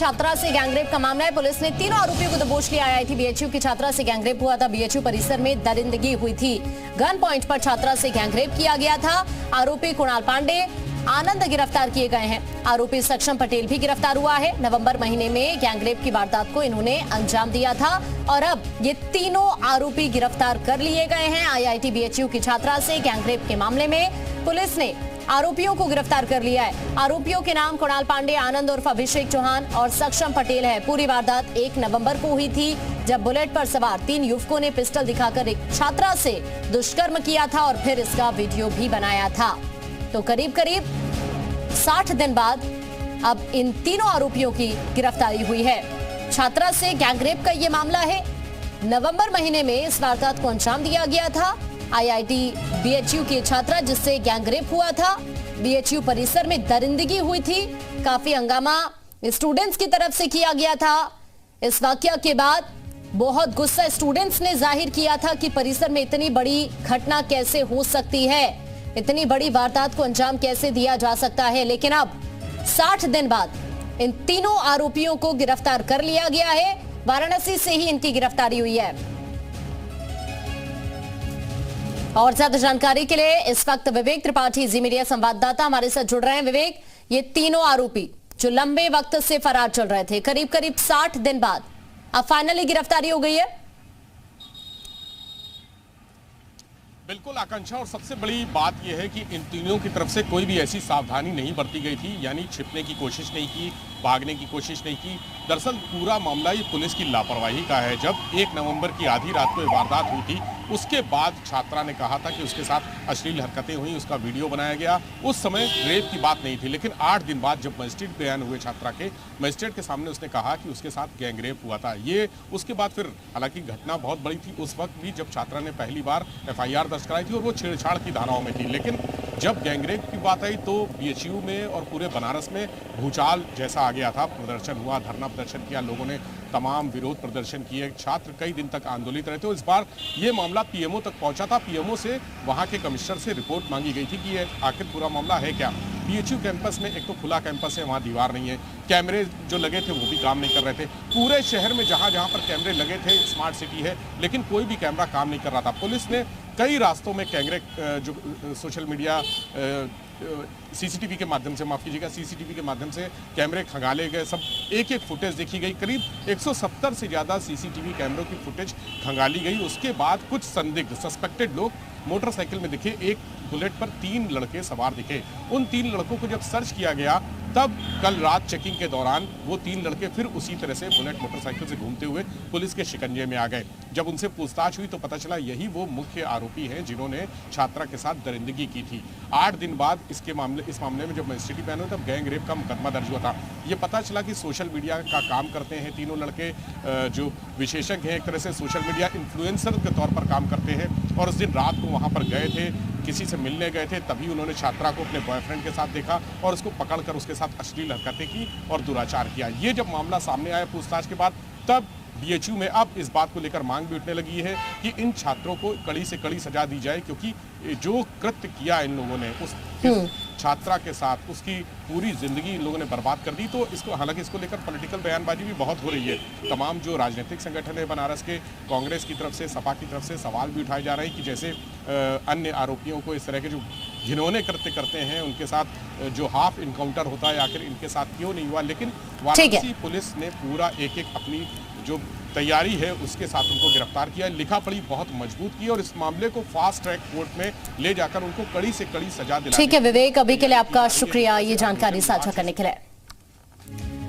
छात्रा से गैंगरेप का मामला है। पुलिस ने तीनों आरोपियों को दबोच लिया। आईआईटी बीएचयू की छात्रा से गैंगरेप हुआ था। बीएचयू परिसर में दरिंदगी हुई थी। गन पॉइंट पर छात्रा से गैंगरेप किया गया था। आरोपी कुणाल पांडे, आनंद गिरफ्तार किए गए हैं। आरोपी सक्षम पटेल भी गिरफ्तार हुआ है। नवंबर महीने में गैंगरेप की वारदात को इन्होंने अंजाम दिया था और अब ये तीनों आरोपी गिरफ्तार कर लिए गए हैं। आईआईटी बीएचयू की छात्रा से गैंगरेप के मामले में पुलिस ने आरोपियों को गिरफ्तार कर लिया है। आरोपियों के नाम कुणाल पांडे, आनंद उर्फ अभिषेक चौहान और सक्षम पटेल है। पूरी वारदात 1 नवंबर को हुई थी, जब बुलेट पर सवार 3 युवकों ने पिस्टल दिखाकर एक छात्रा से दुष्कर्म किया था और फिर इसका वीडियो भी बनाया था। तो करीब करीब 60 दिन बाद अब इन तीनों आरोपियों की गिरफ्तारी हुई है। छात्रा से गैंगरेप का ये मामला है। नवंबर महीने में इस वारदात को अंजाम दिया गया था। आईआईटी बीएचयू की छात्रा जिससे गैंगरेप हुआ था। बीएचयू परिसर में दरिंदगी हुई थी। काफी हंगामा स्टूडेंट्स की तरफ से किया गया था। इस वाकया के बाद बहुत गुस्सा स्टूडेंट्स ने जाहिर किया था कि परिसर में इतनी बड़ी घटना कैसे हो सकती है, इतनी बड़ी वारदात को अंजाम कैसे दिया जा सकता है। लेकिन अब 60 दिन बाद इन तीनों आरोपियों को गिरफ्तार कर लिया गया है। वाराणसी से ही इनकी गिरफ्तारी हुई है। और ज्यादा जानकारी के लिए इस वक्त विवेक त्रिपाठी, जी मीडिया संवाददाता, हमारे साथ जुड़ रहे हैं। विवेक, ये तीनों आरोपी जो लंबे वक्त से फरार चल रहे थे, करीब करीब 60 दिन बाद अब फाइनली गिरफ्तारी हो गई है। बिल्कुल आकांक्षा, और सबसे बड़ी बात यह है कि इन तीनों की तरफ से कोई भी ऐसी सावधानी नहीं बरती गई थी, यानी छिपने की कोशिश नहीं की, भागने की कोशिश नहीं की। दरअसल पूरा मामला ये पुलिस की लापरवाही का है। जब 1 नवंबर की आधी रात को वारदात हुई थी, उसके बाद छात्रा ने कहा था कि उसके साथ अश्लील हरकतें हुई, उसका वीडियो बनाया गया। उस समय रेप की बात नहीं थी, लेकिन 8 दिन बाद जब मजिस्ट्रेट बयान हुए छात्रा के, मजिस्ट्रेट के सामने उसने कहा कि उसके साथ गैंगरेप हुआ था। ये उसके बाद फिर हालांकि घटना बहुत बड़ी थी उस वक्त भी, जब छात्रा ने पहली बार एफआईआर दर्ज कराई थी और वो छेड़छाड़ की धाराओं में थी। लेकिन जब गैंगरेप की बात आई तो बीएचयू में और पूरे बनारस में भूचाल जैसा आ गया था। प्रदर्शन हुआ, धरना प्रदर्शन किया, लोगों ने तमाम विरोध प्रदर्शन किए, छात्र कई दिन तक आंदोलित रहे थे। इस बार ये मामला पीएमओ तक पहुंचा था। पीएमओ से वहां के कमिश्नर से रिपोर्ट मांगी गई थी कि ये आखिर पूरा मामला है क्या। बीएचयू कैंपस में एक तो खुला कैंपस है, वहां दीवार नहीं है, कैमरे जो लगे थे वो भी काम नहीं कर रहे थे। पूरे शहर में जहां जहां पर कैमरे लगे थे, स्मार्ट सिटी है, लेकिन कोई भी कैमरा काम नहीं कर रहा था। पुलिस ने कई रास्तों में कैमरे जो सोशल मीडिया सीसीटीवी के माध्यम से, माफ कीजिएगा, सीसीटीवी के माध्यम से कैमरे खंगाले गए। सब एक एक फुटेज देखी गई। करीब 170 से ज्यादा सीसीटीवी कैमरों की फुटेज खंगाली गई। उसके बाद कुछ संदिग्ध सस्पेक्टेड लोग मोटरसाइकिल में दिखे। एक बुलेट पर 3 लड़के सवार दिखे। उन 3 लड़कों को जब सर्च किया गया, तब कल रात चेकिंग के दौरान वो 3 लड़के फिर उसी तरह से बुलेट मोटरसाइकिल से घूमते हुए पुलिस के शिकंजे में आ गए। जब उनसे पूछताछ हुई तो पता चला यही वो मुख्य आरोपी हैं जिन्होंने छात्रा के साथ दरिंदगी की थी। 8 दिन बाद इस मामले में जब मजिस्ट्रेटी बयान हुआ तब गैंग रेप का मुकदमा दर्ज हुआ था। ये पता चला कि सोशल मीडिया का काम करते हैं तीनों लड़के, जो विशेषज्ञ हैं, एक तरह से सोशल मीडिया इन्फ्लुएंसर के तौर पर काम करते हैं। और उस दिन रात को वहाँ पर गए थे, किसी से मिलने गए थे, तभी उन्होंने छात्रा को अपने बॉयफ्रेंड के साथ देखा और उसको पकड़कर उसके साथ अश्लील हरकतें की और दुराचार किया। ये जब मामला सामने आया पूछताछ के बाद, तब बीएचयू में अब इस बात को लेकर मांग भी उठने लगी है कि इन छात्रों को कड़ी से कड़ी सजा दी जाए, क्योंकि जो कृत्य किया इन लोगों ने उस छात्रा के साथ, उसकी पूरी जिंदगी इन लोगों ने बर्बाद कर दी। तो इसको, हालांकि इसको लेकर पॉलिटिकल बयानबाजी भी बहुत हो रही है। तमाम जो राजनीतिक संगठन है बनारस के, कांग्रेस की तरफ से, सपा की तरफ से सवाल भी उठाए जा रहे हैं कि जैसे अन्य आरोपियों को इस तरह के जो घिनौने कृत्य करते हैं उनके साथ जो हाफ इनकाउंटर होता है, आखिर इनके साथ क्यों नहीं हुआ। लेकिन वाराणसी पुलिस ने पूरा एक एक अपनी जो तैयारी है उसके साथ उनको गिरफ्तार किया, लिखा पढ़ी बहुत मजबूत की और इस मामले को फास्ट ट्रैक कोर्ट में ले जाकर उनको कड़ी से कड़ी सजा दिलाई। ठीक है विवेक, अभी के लिए आपका शुक्रिया ये जानकारी साझा करने के लिए।